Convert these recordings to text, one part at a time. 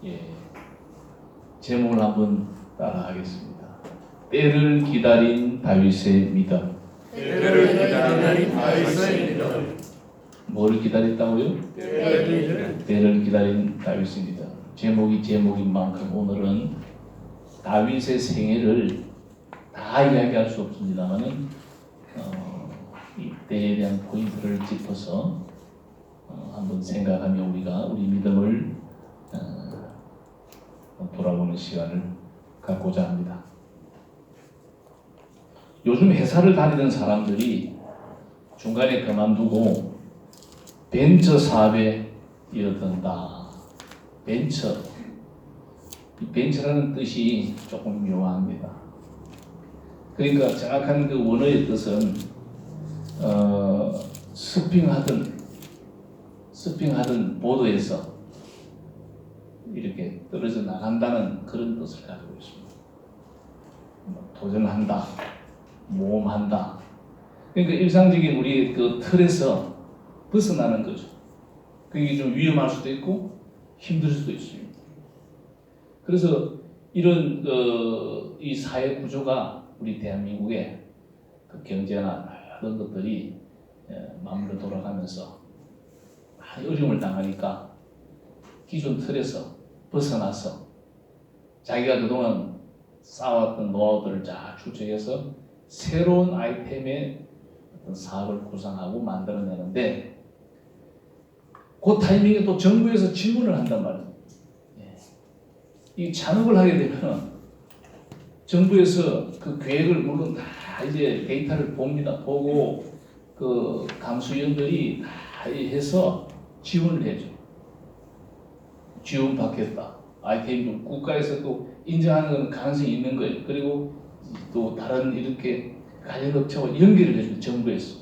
예, 제목을 한번 따라하겠습니다. 때를 기다린 다윗의 믿음. 때를 기다린 다윗의 믿음. 뭐를 기다렸다고요? 때를 기다린 다윗의 믿음. 제목인 만큼 오늘은 다윗의 생애를 다 이야기할 수 없습니다만은 이 때에 대한 포인트를 짚어서 한번 생각하며 우리가 우리 믿음을 돌아보는 시간을 갖고자 합니다. 요즘 회사를 다니던 사람들이 중간에 그만두고 벤처 사업에 뛰어든다. 벤처. 이 벤처라는 뜻이 조금 묘합니다. 그러니까 정확한 그 원어의 뜻은 서핑하던 보도에서 이렇게 떨어져 나간다는 그런 뜻을 가지고 있습니다. 도전한다, 모험한다. 그러니까 일상적인 우리 그 틀에서 벗어나는 거죠. 그게 좀 위험할 수도 있고 힘들 수도 있습니다. 그래서 이런 이 사회 구조가 우리 대한민국의 그 경제나 이런 것들이 마음으로 돌아가면서 많이 어려움을 당하니까 기존 틀에서 벗어나서 자기가 그동안 쌓아왔던 노하우들을 잘 추적해서 새로운 아이템의 어떤 사업을 구상하고 만들어내는데 그 타이밍에 또 정부에서 질문을 한단 말이에요. 이 창업을 하게 되면 정부에서 그 계획을 물론 다 이제 데이터를 봅니다. 보고 그 감수위원들이 다 해서 지원을 해줘. 지원 받겠다. 아이템도 국가에서도 인정하는 가능성이 있는 거예요. 그리고 또 다른 이렇게 관련 업체와 연결을 해줘. 정부에서.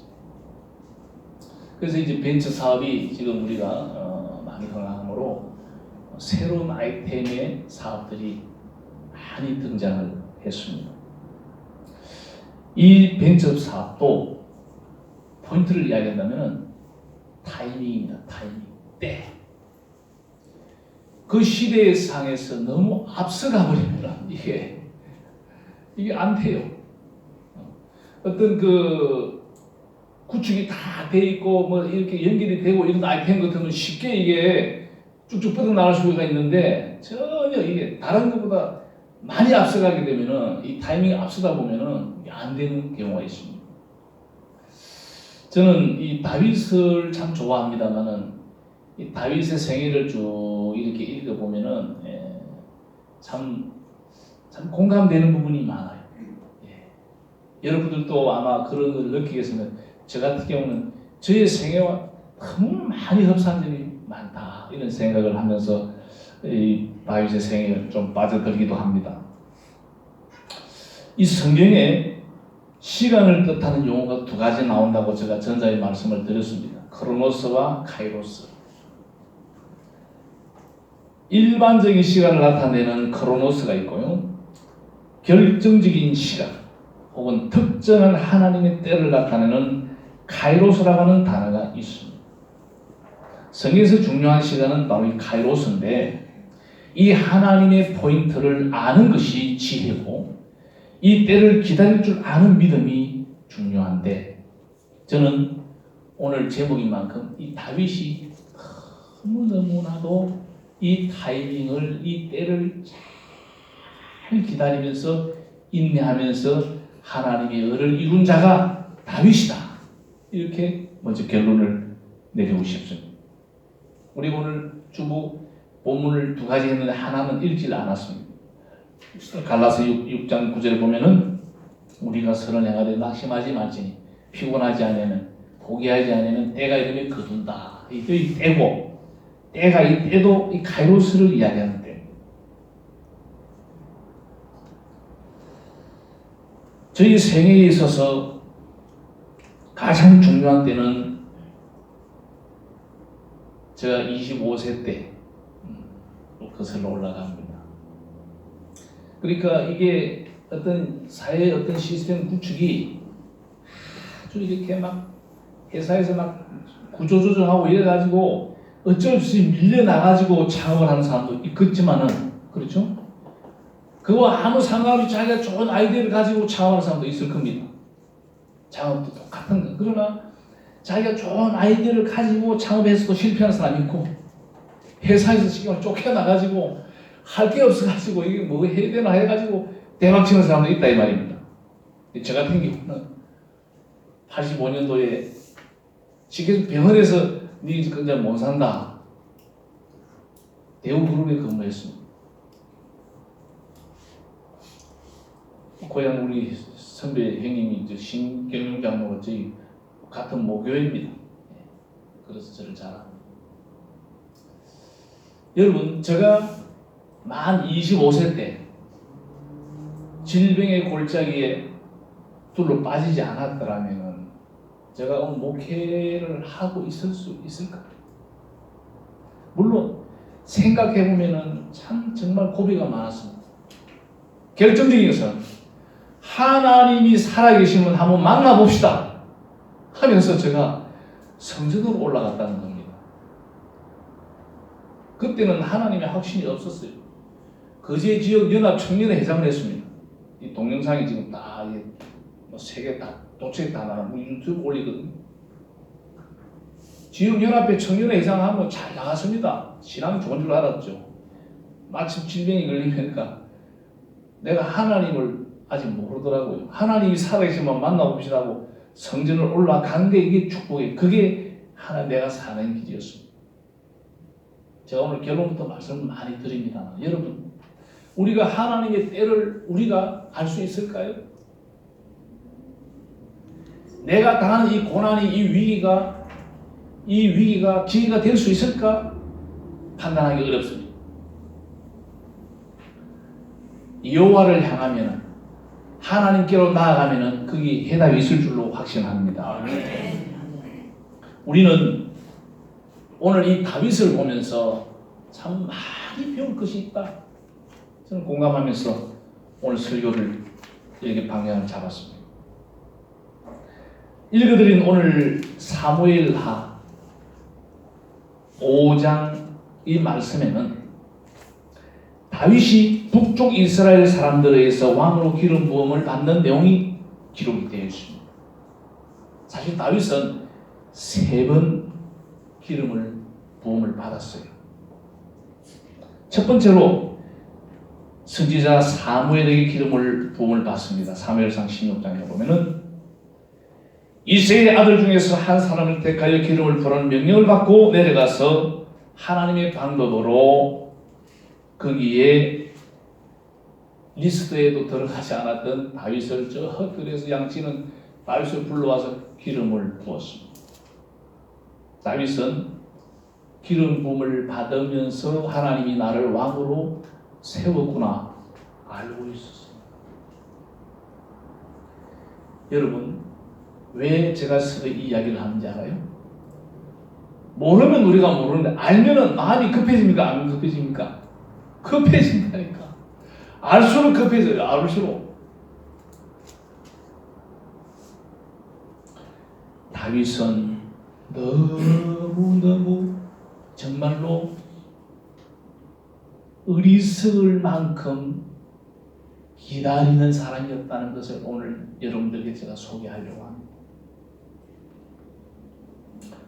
그래서 이제 벤처 사업이 지금 우리가 많이 흥하므로 새로운 아이템의 사업들이 많이 등장을 했습니다. 이 벤처 사업도 포인트를 이야기한다면 타이밍입니다. 타이밍. 때. 그 시대의 상에서 너무 앞서가 버리면 이게 안 돼요. 어떤 그 구축이 다 돼 있고 뭐 이렇게 연결이 되고 이런 아이템 같으면 쉽게 이게 쭉쭉 뻗어나갈 수가 있는데 전혀 이게 다른 것보다 많이 앞서가게 되면은 이 타이밍이 앞서다 보면은 안 되는 경우가 있습니다. 저는 이 다윗을 참 좋아합니다만은 이 다윗의 생애를 쭉 이렇게 읽어보면은 참 공감되는 부분이 많아요. 여러분들도 아마 그런 걸 느끼겠으면 저 같은 경우는 저의 생애와 너무 많이 흡사한 점이 많다 이런 생각을 하면서 이 다윗의 생애를 좀 빠져들기도 합니다. 이 성경에 시간을 뜻하는 용어가 두 가지 나온다고 제가 전자에 말씀을 드렸습니다. 크로노스와 카이로스. 일반적인 시간을 나타내는 크로노스가 있고요. 결정적인 시간 혹은 특정한 하나님의 때를 나타내는 카이로스라고 하는 단어가 있습니다. 성경에서 중요한 시간은 바로 이 카이로스인데 이 하나님의 포인트를 아는 것이 지혜고 이 때를 기다릴 줄 아는 믿음이 중요한데 저는 오늘 제목인 만큼 이 다윗이 너무나도 이 타이밍을 이 때를 잘 기다리면서 인내하면서 하나님의 의를 이룬 자가 다윗이다. 이렇게 먼저 결론을 내리고 싶습니다. 우리 오늘 주보 본문을 두 가지 했는데 하나는 읽지 않았습니다. 갈라서 6장 9절에 보면은 우리가 선을 행하되 낙심하지 말지니 피곤하지 않으면 포기하지 않으면 때가 이르면 거둔다. 이 때고 때가 이 때도 이 카이로스를 이야기하는 때. 저희 생애에 있어서 가장 중요한 때는 제가 25세 때 거슬러 올라갑니다. 그러니까 이게 어떤 사회의 어떤 시스템 구축이 아주 이렇게 막 회사에서 막 구조조정하고 이래가지고 어쩔 수 없이 밀려나가지고 창업을 하는 사람도 있겠지만은, 그렇죠? 그와 아무 상관없이 자기가 좋은 아이디어를 가지고 창업하는 사람도 있을 겁니다. 창업도 똑같은 거. 그러나 자기가 좋은 아이디어를 가지고 창업해서도 실패하는 사람이 있고, 회사에서 지금 쫓겨나가지고 할 게 없어가지고 이게 뭐 해야 되나 해가지고 대박치는 사람도 있다 이 말입니다. 저 같은 경우는 85년도에 직접 병원에서 니 그냥 못 산다. 대우그룹에 근무했습니다. 고향 우리 선배 형님이 신경영 장로가 저희 같은 모교입니다. 그래서 저를 잘 압니다. 여러분, 제가 만 25세 때 질병의 골짜기에 둘러 빠지지 않았더라면 제가 오늘 목회를 하고 있을 수 있을까요? 물론 생각해보면 참 정말 고비가 많았습니다. 결정적인 것은 하나님이 살아계시면 한번 만나봅시다 하면서 제가 성전으로 올라갔다는 겁니다. 그때는 하나님의 확신이 없었어요. 거제 지역 연합 청년회 회장을 했습니다. 이 동영상이 지금 다 세 개 다 도책 다 나가 유튜브 올리거든요. 지역 연합회 청년회 회장 하면 잘 나갔습니다. 신앙 좋은 줄 알았죠. 마침 질병이 걸리니까 내가 하나님을 아직 모르더라고요. 하나님이 살아계시면 만나봅시다 하고 성전을 올라간 게 이게 축복이에요. 그게 하나 내가 사는 길이었습니다. 제가 오늘 결론부터 말씀을 많이 드립니다. 여러분, 우리가 하나님의 때를 우리가 알 수 있을까요? 내가 당하는 이 고난이 이 위기가 기회가 될 수 있을까? 판단하기 어렵습니다. 여호와를 향하면 하나님께로 나아가면 거기 해답이 있을 줄로 확신합니다. 우리는 오늘 이 다윗을 보면서 참 많이 배울 것이 있다. 저는 공감하면서 오늘 설교를 이렇게 방향을 잡았습니다. 읽어드린 오늘 사무엘하 5장 이 말씀에는 다윗이 북쪽 이스라엘 사람들에 의해서 왕으로 기름 부음을 받는 내용이 기록이 되어 있습니다. 사실 다윗은 3번 기름을 부음을 받았어요. 첫 번째로 선지자 사무엘에게 기름을 부음을 받습니다. 사무엘상 16장에 보면은 이새의 아들 중에서 한 사람을 택하여 기름을 부으라는 명령을 받고 내려가서 하나님의 방법으로 거기에 리스트에도 들어가지 않았던 다윗을 저 헛들에서 양치는 다윗을 불러와서 기름을 부었습니다. 다윗은 기름 부음을 받으면서 하나님이 나를 왕으로 세웠구나 알고 있었습니다. 여러분, 왜 제가 이 이야기를 하는지 알아요? 모르면 우리가 모르는데 알면은 마음이 급해집니까? 안 급해집니까? 급해진다니까. 알수록 급해져요. 알수록. 다윗은 너무 정말로 어리석을 만큼 기다리는 사람이었다는 것을 오늘 여러분들에게 제가 소개하려고 합니다.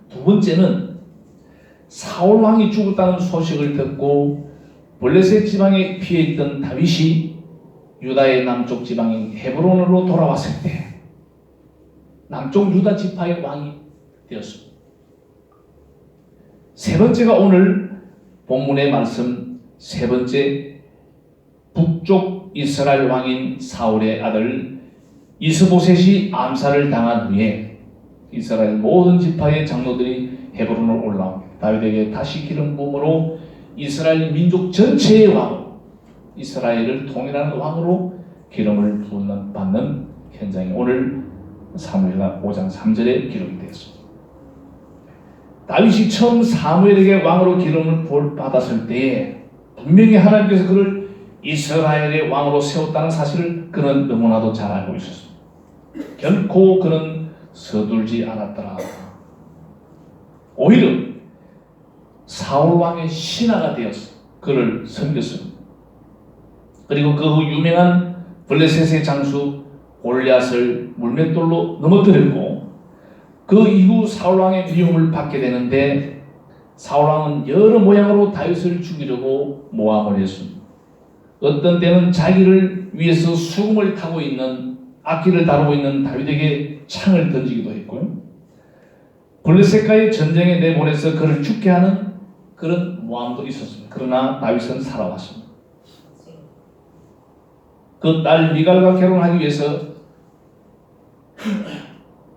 두 번째는 사울 왕이 죽었다는 소식을 듣고 블레셋 지방에 피해있던 다윗이 유다의 남쪽 지방인 헤브론으로 돌아왔을 때 남쪽 유다 지파의 왕이 되었습니다. 세 번째가 오늘 본문의 말씀 세 번째 북쪽 이스라엘 왕인 사울의 아들 이스보셋이 암살을 당한 후에 이스라엘 모든 지파의 장로들이 헤브론으로 올라옵니다. 다윗에게 다시 기름 부음으로 이스라엘 민족 전체의 왕, 이스라엘을 통일하는 왕으로 기름을 받는 현장이 오늘 사무엘하 5장 3절에 기록이 되었습니다. 다윗이 처음 사무엘에게 왕으로 기름을 받았을 때에 분명히 하나님께서 그를 이스라엘의 왕으로 세웠다는 사실을 그는 너무나도 잘 알고 있었습니다. 결코 그는 서둘지 않았더라. 오히려 사울 왕의 신하가 되어서 그를 섬겼습니다. 그리고 그 후 유명한 블레셋의 장수 골리앗을 물맷돌로 넘어뜨렸고, 그 이후 사울 왕의 미움을 받게 되는데 사울 왕은 여러 모양으로 다윗을 죽이려고 모함을 했습니다. 어떤 때는 자기를 위해서 수금을 타고 있는, 악기를 다루고 있는 다윗에게 창을 던지기도 했고요. 블레셋과의 전쟁에 내보내서 그를 죽게 하는 그런 모함도 있었습니다. 그러나 다윗은 살아왔습니다. 그 딸 미갈과 결혼하기 위해서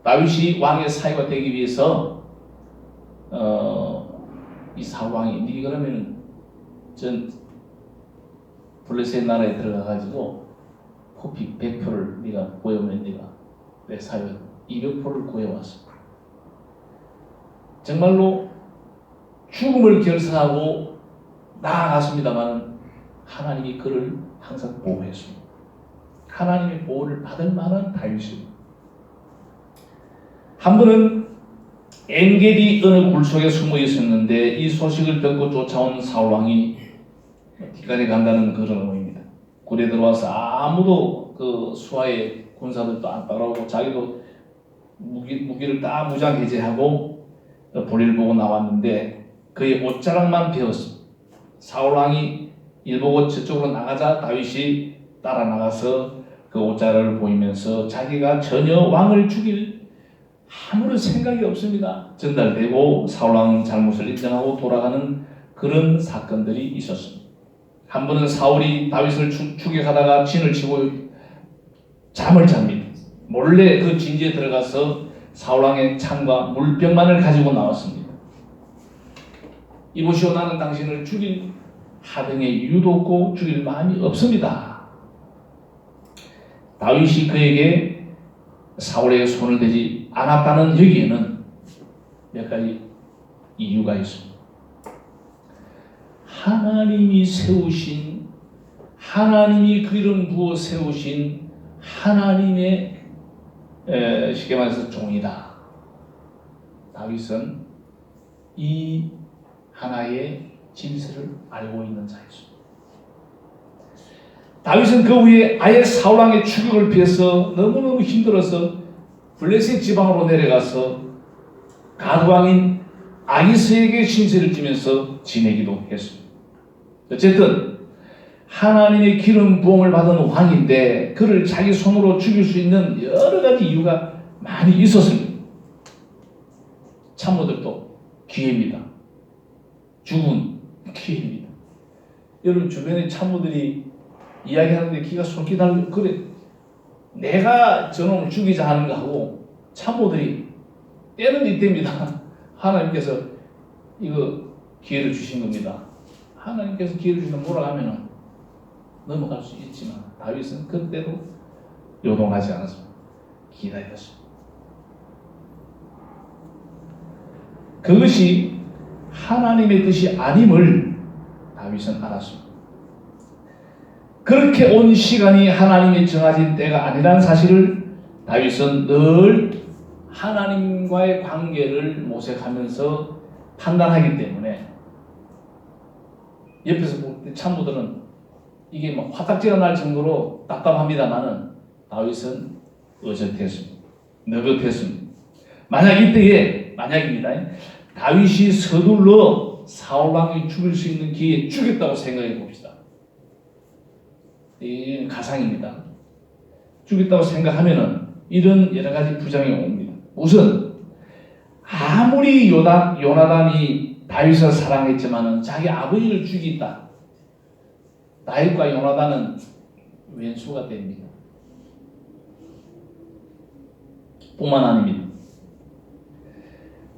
다윗이 왕의 사위가 되기 위해서 이 사울 왕이 니 그러면 전 블레셋 나라에 들어가가지고 포피 100표를 네가 구해오면 네가 내 사위가 200표를 구해왔어. 정말로 죽음을 결사하고 나아갔습니다만 하나님이 그를 항상 보호했습니다. 하나님의 보호를 받을 만한 다윗입니다. 한 번은 엔게디 어느 굴 속에 숨어 있었는데 이 소식을 듣고 쫓아온 사울 왕이 기간에 간다는 그런 의미입니다. 굴에 들어와서 아무도 그 수하의 군사들도 안 따라오고 자기도 무기를 다 무장 해제하고 볼일 보고 나왔는데 그의 옷자락만 베었습니다. 사울 왕이 일 보고 저쪽으로 나가자 다윗이 따라 나가서 그 옷자락을 보이면서 자기가 전혀 왕을 죽일 아무런 생각이 없습니다. 전달되고 사울 왕은 잘못을 인정하고 돌아가는 그런 사건들이 있었습니다. 한 번은 사울이 다윗을 추격하다가 진을 치고 잠을 잡니다. 몰래 그 진지에 들어가서 사울 왕의 창과 물병만을 가지고 나왔습니다. 이보시오, 나는 당신을 죽일 하등의 이유도 없고 죽일 마음이 없습니다. 다윗이 그에게 사울에게 손을 대지 않았다는 여기에는 몇 가지 이유가 있습니다. 하나님이 세우신, 하나님이 그 이름 부어 세우신 하나님의 쉽게 말해서 종이다. 다윗은 이 하나의 진실을 알고 있는 자였습니다. 다윗은 그 후에 아예 사울왕의 추격을 피해서 너무너무 힘들어서 블레셋 지방으로 내려가서 가드왕인 아기스에게 신세를 지면서 지내기도 했습니다. 어쨌든 하나님의 기름 부음을 받은 왕인데 그를 자기 손으로 죽일 수 있는 여러 가지 이유가 많이 있었습니다. 참모들도 기회입니다. 죽은 기회입니다. 여러분 주변에 참모들이 이야기하는데 귀가 솔깃 하는, 그래 내가 저놈을 죽이자 하는 거하고 참모들이 때는 이때입니다. 하나님께서 이거 기회를 주신 겁니다. 하나님께서 기회를 주시면 몰아가면 넘어갈 수 있지만 다윗은 그때도 요동하지 않았습니다. 기다렸습니다. 그것이 하나님의 뜻이 아님을 다윗은 알았습니다. 그렇게 온 시간이 하나님이 정하신 때가 아니라는 사실을 다윗은 늘 하나님과의 관계를 모색하면서 판단하기 때문에 옆에서 볼 때 참모들은 이게 막 화딱지가 날 정도로 답답합니다만은 다윗은 어젓했습니다. 느긋했습니다. 만약 이때에, 만약입니다. 다윗이 서둘러 사울왕이 죽일 수 있는 기회에 죽였다고 생각해 봅시다. 이게 가상입니다. 죽였다고 생각하면은 이런 여러 가지 부작용이 옵니다. 우선 아무리 요나단이 다윗을 사랑했지만은 자기 아버지를 죽였다. 다윗과 요나단은 왼수가 됩니다. 뿐만 아닙니다.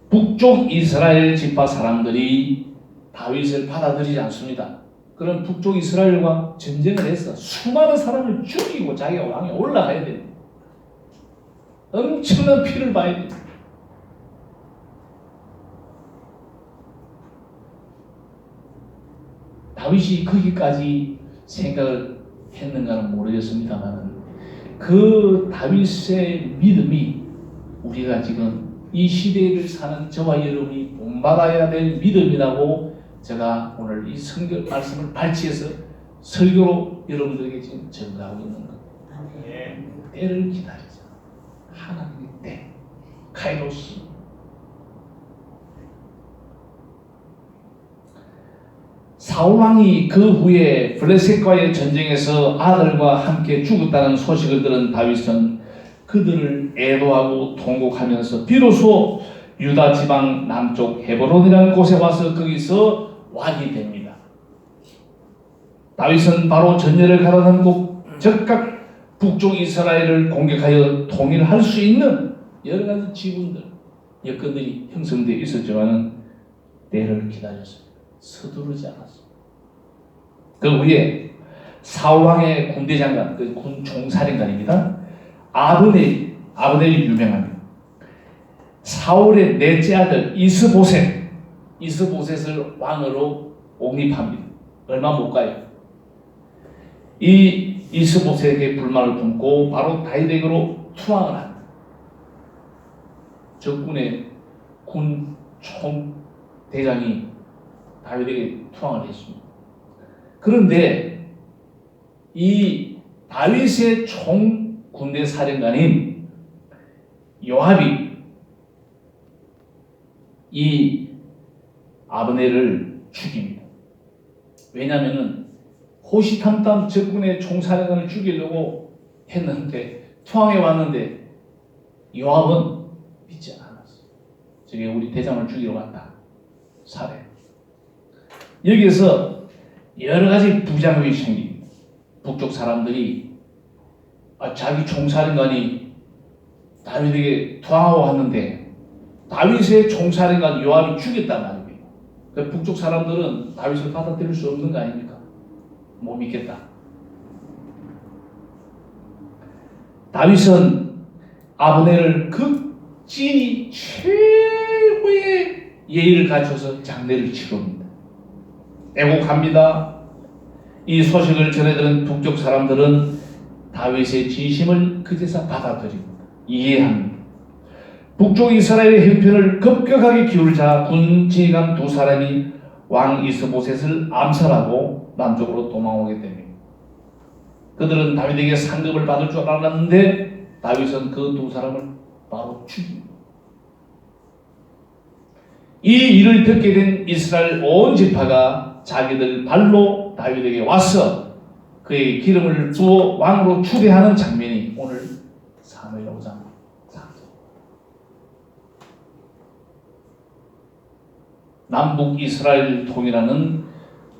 북쪽 이스라엘 지파 사람들이 다윗을 받아들이지 않습니다. 그럼 북쪽 이스라엘과 전쟁을 해서 수많은 사람을 죽이고 자기가 왕에 올라가야 됩니다. 엄청난 피를 봐야 됩니다. 다윗이 거기까지 생각을 했는가는 모르겠습니다만 그 다윗의 믿음이 우리가 지금 이 시대를 사는 저와 여러분이 본받아야 될 믿음이라고 제가 오늘 이 성경 말씀을 발치해서 설교로 여러분들에게 지금 전가하고 있는 것. 때를 기다리자. 하나님의 때. 카이로스. 사울왕이 그 후에 블레셋과의 전쟁에서 아들과 함께 죽었다는 소식을 들은 다윗은 그들을 애도하고 통곡하면서 비로소 유다 지방 남쪽 헤브론이라는 곳에 와서 거기서 왕이 됩니다. 다윗은 바로 전열을 가로담고 즉각 북쪽 이스라엘을 공격하여 통일할 수 있는 여러 가지 지분들, 여건들이 형성되어 있었지만은 때를 기다렸습니다. 서두르지 않았습니다. 그 후에 사울왕의 군대장관, 그 군 총사령관입니다. 아브넬이 유명합니다. 사울의 넷째 아들 이스보셋을 왕으로 옹립합니다. 얼마 못 가요. 이 이스보셋에게 불만을 품고 바로 다윗에게로 투항을 합니다. 적군의 군 총대장이 다윗에게 투항을 했습니다. 그런데 이 다윗의 총 군대 사령관인 요압이 이 아브넬을 죽입니다. 왜냐하면 호시탐탐 적군의 총사령관을 죽이려고 했는데 투항해 왔는데 요압은 믿지 않았어요. 저게 우리 대장을 죽이러 왔다. 살해. 여기에서 여러 가지 부작용이 생깁니다. 북쪽 사람들이 자기 총사령관이 다윗에게 투항하고 왔는데 다윗의 총사령관 요압이 죽였단 말입니다. 북쪽 사람들은 다윗을 받아들일 수 없는 거 아닙니까? 못 믿겠다. 다윗은 아브넬을 극진히 최고의 예의를 갖춰서 장례를 치릅니다. 애곡합니다. 이 소식을 전해들은 북쪽 사람들은 다윗의 진심을 그제서 받아들입니다. 이해합니다. 북쪽 이스라엘의 형편을 급격하게 기울자 군 지휘관 두 사람이 왕 이스보셋을 암살하고 남쪽으로 도망오게 됩니다. 그들은 다윗에게 상급을 받을 줄 알았는데 다윗은 그 두 사람을 바로 죽입니다. 이 일을 듣게 된 이스라엘 온 지파가 자기들 발로 다윗에게 와서 그의 기름을 부어 왕으로 추대하는 장면이 오늘 사무엘 5장 4절. 남북 이스라엘 통일하는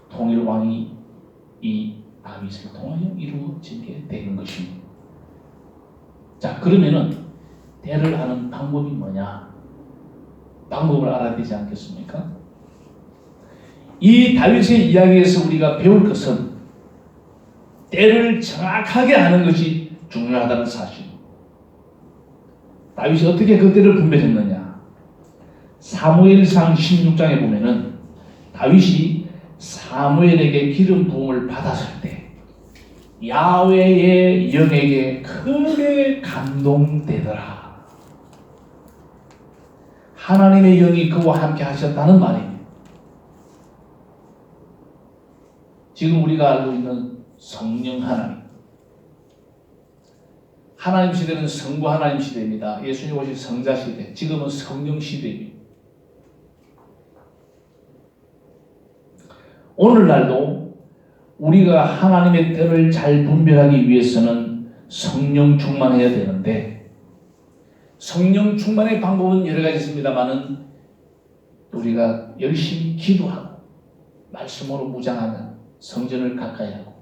통일왕이 이 다윗을 통하여 이루어지게 되는 것입니다. 자, 그러면은 때를 아는 방법이 뭐냐? 방법을 알아야 되지 않겠습니까? 이 다윗의 이야기에서 우리가 배울 것은 때를 정확하게 아는 것이 중요하다는 사실입니다. 다윗이 어떻게 그 때를 분별했느냐? 사무엘상 16장에 보면은 다윗이 사무엘에게 기름 부음을 받았을 때 야훼의 영에게 크게 감동되더라. 하나님의 영이 그와 함께 하셨다는 말입니다. 지금 우리가 알고 있는 성령 하나님 시대는 성부 하나님 시대입니다. 예수님 오실 성자 시대, 지금은 성령 시대입니다. 오늘날도 우리가 하나님의 때를 잘 분별하기 위해서는 성령 충만해야 되는데 성령 충만의 방법은 여러 가지 있습니다만은 우리가 열심히 기도하고 말씀으로 무장하면 성전을 가까이 하고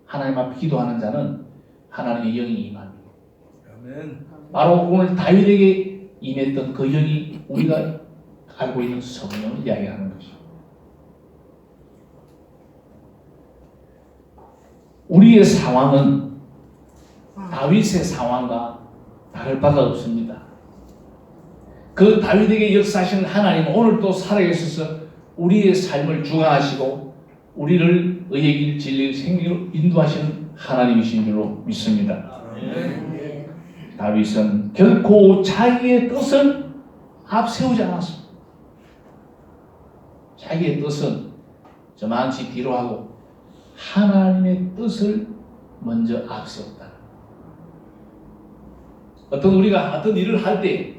하나님 앞에 기도하는 자는 하나님의 영이 임합니다. 아멘. 바로 오늘 다윗에게 임했던 그 영이 우리가 알고 있는 성령을 이야기하는 것이죠. 우리의 상황은 다윗의 상황과 다를 바가 없습니다. 그 다윗에게 역사하시는 하나님은 오늘도 살아계셔서 우리의 삶을 주관하시고 우리를 의의 길, 진리의 생기로 인도하시는 하나님이신 줄로 믿습니다. 다윗은 결코 자기의 뜻을 앞세우지 않았습니다. 자기의 뜻은 저만치 뒤로 하고 하나님의 뜻을 먼저 앞세웠다. 우리가 어떤 일을 할 때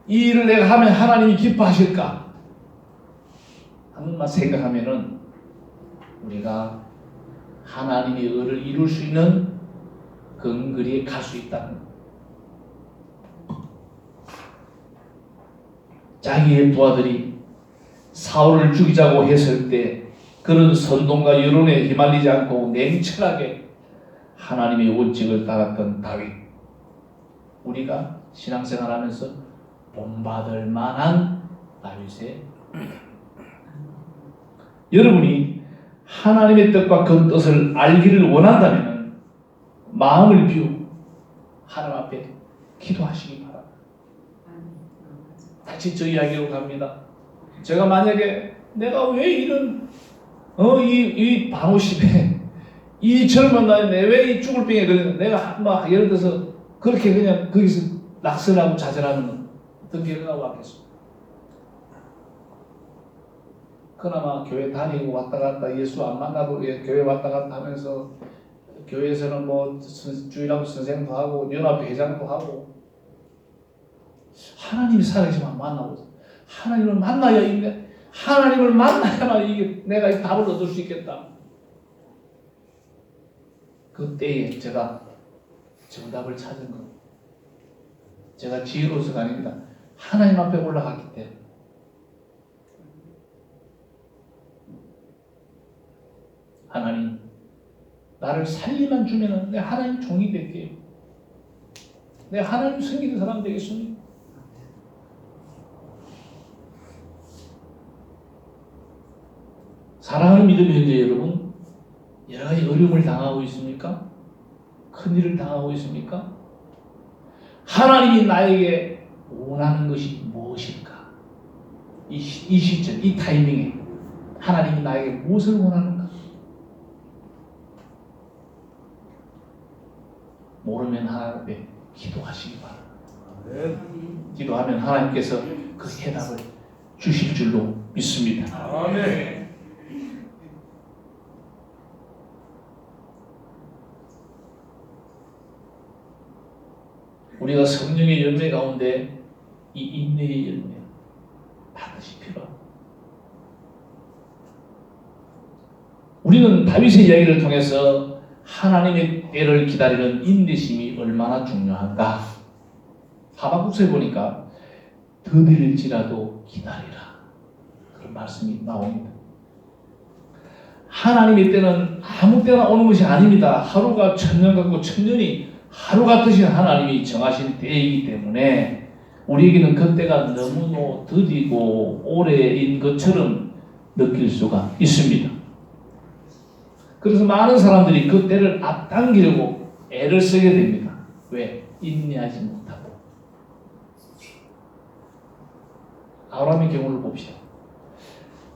이 일을 내가 하면 하나님이 기뻐하실까? 한 번만 생각하면은 우리가 하나님의 의를 이룰 수 있는 근거리에 갈 수 있다는 것. 자기의 부하들이 사울을 죽이자고 했을 때 그런 선동과 여론에 휘말리지 않고 냉철하게 하나님의 원칙을 따랐던 다윗. 우리가 신앙생활하면서 본받을 만한 다윗의 여러분이 하나님의 뜻과 그 뜻을 알기를 원한다면 마음을 비우고 하나님 앞에 기도하시기 바랍니다. 다시 저 이야기로 갑니다. 제가 만약에 내가 왜 이런 이 방호심에 이 젊은 나이에 왜 이 죽을 병에 걸리는 내가 막 예를 들어서 그렇게 그냥 거기서 낙선하고 좌절하는 어떤 결과가 왔겠습니까? 그나마 교회 다니고 왔다 갔다 예수 안 만나도 교회 왔다 갔다 하면서 교회에서는 뭐 주일하고 선생도 하고 연합회 회장도 하고 하나님이 살아계시면 만나고 하나님을 만나야 있네. 하나님을 만나야만 이게 내가 이 답을 얻을 수 있겠다. 그때에 제가 정답을 찾은 것. 제가 지혜로서가 아닙니다. 하나님 앞에 올라갔기 때문에. 하나님, 나를 살리만 주면은 내 하나님 종이 될게요. 내 하나님 섬기는 사람 되겠습니다. 사랑하는 믿음 현재 여러분, 여러 가지 어려움을 당하고 있습니까? 큰일을 당하고 있습니까? 하나님이 나에게 원하는 것이 무엇일까? 이 시점, 이 타이밍에 하나님이 나에게 무엇을 원하는가? 모르면 하나님 앞에 기도하시기 바랍니다. 기도하면 하나님께서 그 해답을 주실 줄로 믿습니다. 아멘. 우리가 성령의 열매 가운데 이 인내의 열매 반드시 필요합니다. 우리는 다윗의 이야기를 통해서 하나님의 때를 기다리는 인내심이 얼마나 중요한가. 하박국서에 보니까 더딜지라도 기다리라 그런 말씀이 나옵니다. 하나님의 때는 아무 때나 오는 것이 아닙니다. 하루가 천년 같고 천년이 하루 같으신 하나님이 정하신 때이기 때문에 우리에게는 그 때가 너무 더디고 오래인 것처럼 느낄 수가 있습니다. 그래서 많은 사람들이 그 때를 앞당기려고 애를 쓰게 됩니다. 왜? 인내하지 못하고. 아브라함의 경우를 봅시다.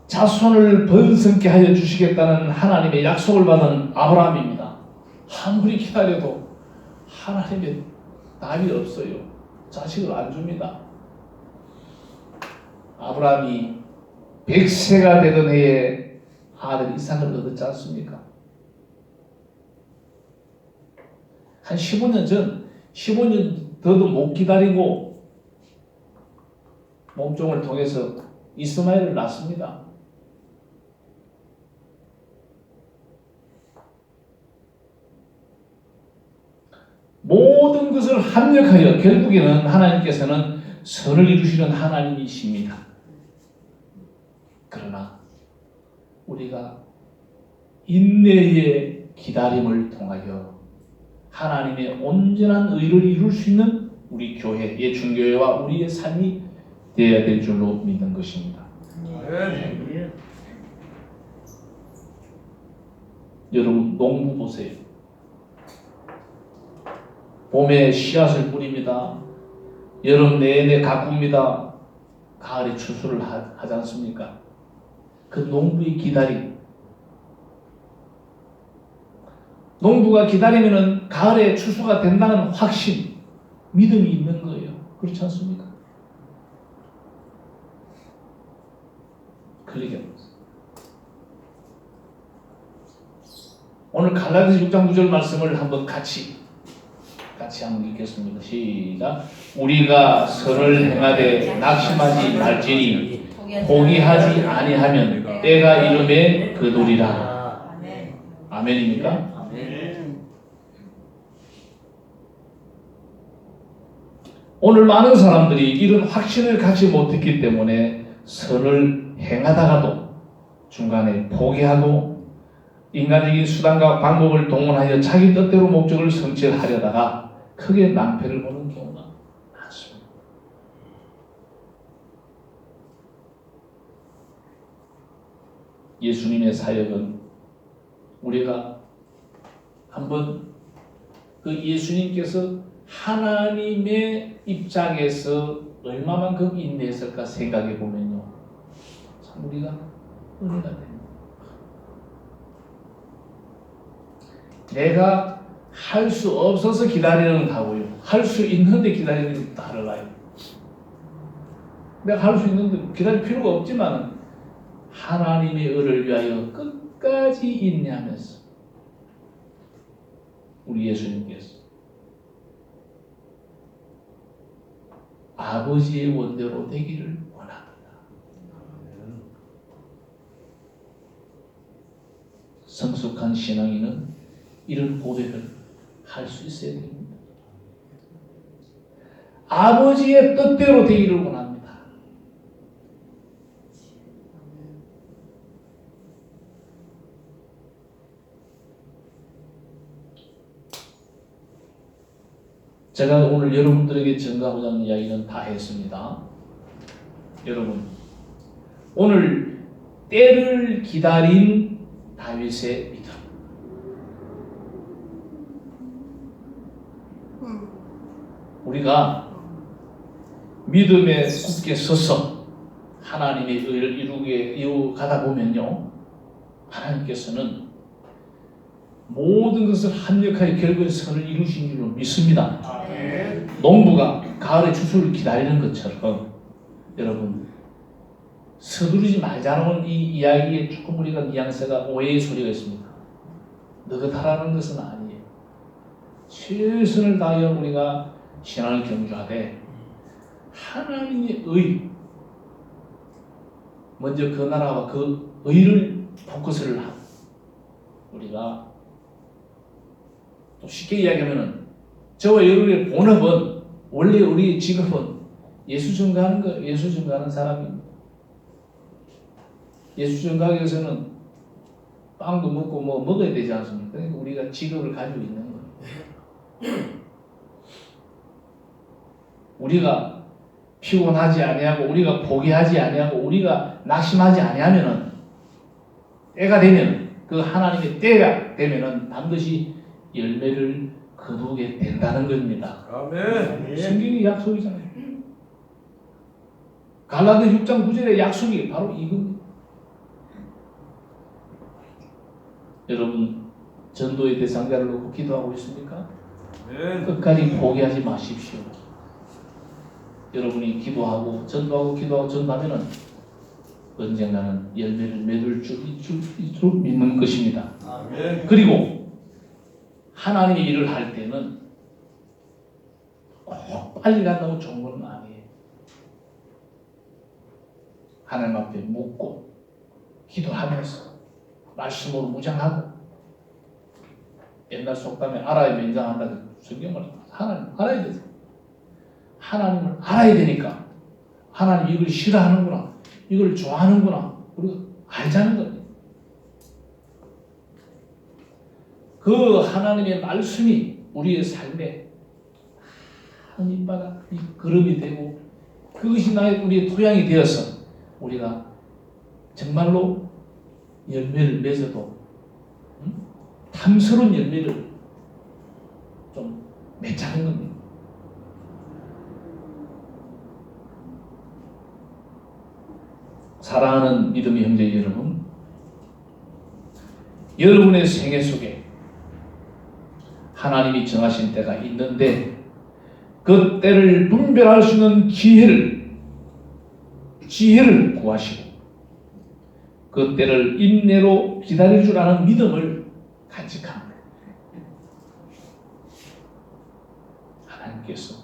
자손을 번성케 하여 주시겠다는 하나님의 약속을 받은 아브라함입니다. 아무리 기다려도 하나님의 답이 없어요. 자식을 안 줍니다. 아브라함이 100세가 되던 해에 아들 이삭을 얻었지 않습니까? 한 15년 더도 못 기다리고 몸종을 통해서 이스마엘을 낳습니다. 모든 것을 합력하여 결국에는 하나님께서는 선을 이루시는 하나님이십니다. 그러나 우리가 인내의 기다림을 통하여 하나님의 온전한 의를 이룰 수 있는 우리 교회의 중교회와 우리의 삶이 되어야 될 줄로 믿는 것입니다. 여러분 농부 보세요. 봄에 씨앗을 뿌립니다. 여름 내내 가꿉니다. 가을에 추수를 하지 않습니까? 그 농부의 기다림. 농부가 기다리면은 가을에 추수가 된다는 확신, 믿음이 있는 거예요. 그렇지 않습니까? 클릭해버렸어요. 오늘 갈라디아서 6장 9절 말씀을 한번 같이 한번 읽겠습니다. 시작. 우리가 선을 행하되 낙심하지 말지니 포기하지 아니하면 때가 이름에 거두리라. 아멘입니까? 오늘 많은 사람들이 이런 확신을 갖지 못했기 때문에 선을 행하다가도 중간에 포기하고 인간적인 수단과 방법을 동원하여 자기 뜻대로 목적을 성취하려다가 크게 낭패를 보는 경우가 많습니다. 예수님의 사역은 우리가 한번 그 예수님께서 하나님의 입장에서 얼마만큼 인내했을까 생각해 보면요, 참 우리가 은혜가 됩니다. 내가 할 수 없어서 기다리는 거하고요, 할 수 있는데 기다리는 게 달라요. 내가 할 수 있는데 기다릴 필요가 없지만 하나님의 의를 위하여 끝까지 인내하면서 우리 예수님께서 아버지의 원대로 되기를 원합니다. 성숙한 신앙인은 이런 고백을 할 수 있어야 됩니다. 아버지의 뜻대로 되기를 원합니다. 제가 오늘 여러분들에게 전가하고자 하는 이야기는 다 했습니다. 여러분, 오늘 때를 기다린 다윗의 믿음, 우리가 믿음에 굳게 서서 하나님의 의를 이루가다 보면요, 하나님께서는 모든 것을 합력하여 결국에 선을 이루신 줄로 믿습니다. 농부가 가을에 추수를 기다리는 것처럼 여러분, 서두르지 말자는 이 이야기에 조금 우리가 뉘앙스가 오해의 소리가 있습니다. 느긋하라는 것은 아니에요. 최선을 다하여 우리가 신앙을 경주하되 하나님의 의, 먼저 그 나라와 그 의를 포커스를 하고, 우리가 또 쉽게 이야기하면은 저와 여러분의 본업은, 원래 우리의 직업은 예수 전가하는 거, 예수 전가하는 사람입니다. 예수 전가하기 위해서는 빵도 먹고 뭐 먹어야 되지 않습니까? 그러니까 우리가 직업을 가지고 있는 거예요. 우리가 피곤하지 아니하고, 우리가 포기하지 아니하고, 우리가 낙심하지 아니하면은, 때가 되면, 그 하나님의 때가 되면은 반드시 열매를 거두게 된다는 겁니다. 아멘. 성경의 약속이잖아요. 갈라디아 6장 9절의 약속이 바로 이겁니다. 여러분, 전도의 대상자를 놓고 기도하고 있습니까? 끝까지 포기하지 마십시오. 여러분이 기도하고 전도하고 전도하면은 언젠가는 열매를 맺을 줄 믿는 것입니다. 아멘. 그리고 하나님의 일을 할 때는 꼭 빨리 간다고 좋은 건 아니에요. 하나님 앞에 묻고 기도하면서 말씀으로 무장하고, 옛날 속담에 알아야 면장한다, 성경을 하나님 알아야 되죠. 하나님을 알아야 되니까, 하나님 이걸 싫어하는구나, 이걸 좋아하는구나, 우리가 알자는 거예요. 그 하나님의 말씀이 우리의 삶에 한 입바닥 걸음이 되고, 그것이 우리의 토양이 되어서 우리가 정말로 열매를 맺어도 탐스러운 열매를 좀 맺자는 겁니다. 사랑하는 믿음의 형제 여러분, 여러분의 생애 속에 하나님이 정하신 때가 있는데, 그 때를 분별할 수 있는 지혜를 구하시고, 그 때를 인내로 기다릴 줄 아는 믿음을 간직하는 거예요. 하나님께서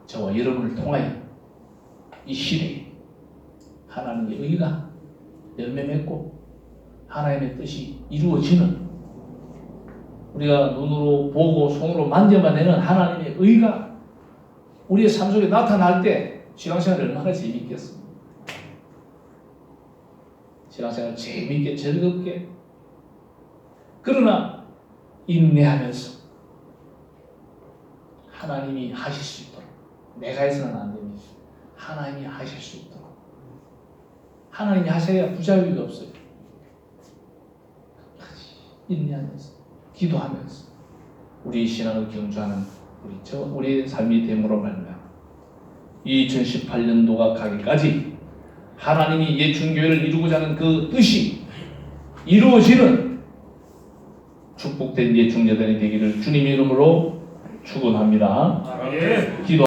저와 여러분을 통하여 이 시대에 하나님의 의가 열매 맺고 하나님의 뜻이 이루어지는, 우리가 눈으로 보고 손으로 만져봐내는 하나님의 의가 우리의 삶 속에 나타날 때 신앙생활이 얼마나 재미있겠습니까? 신앙생활 재미있게 즐겁게, 그러나 인내하면서 하나님이 하실 수 있도록, 내가 해서는 안 됩니다. 하나님이 하실 수 있도록. 하나님이 하셔야 부작용이 없어요. 인내하면서, 기도하면서 우리 신앙을 경주하는 우리의 삶이 됨으로 말미암아 2018년도가 가기까지 하나님이 예충교회를 이루고자 하는 그 뜻이 이루어지는 축복된 예충여단이 되기를 주님의 이름으로 축원합니다. 아멘. 기도.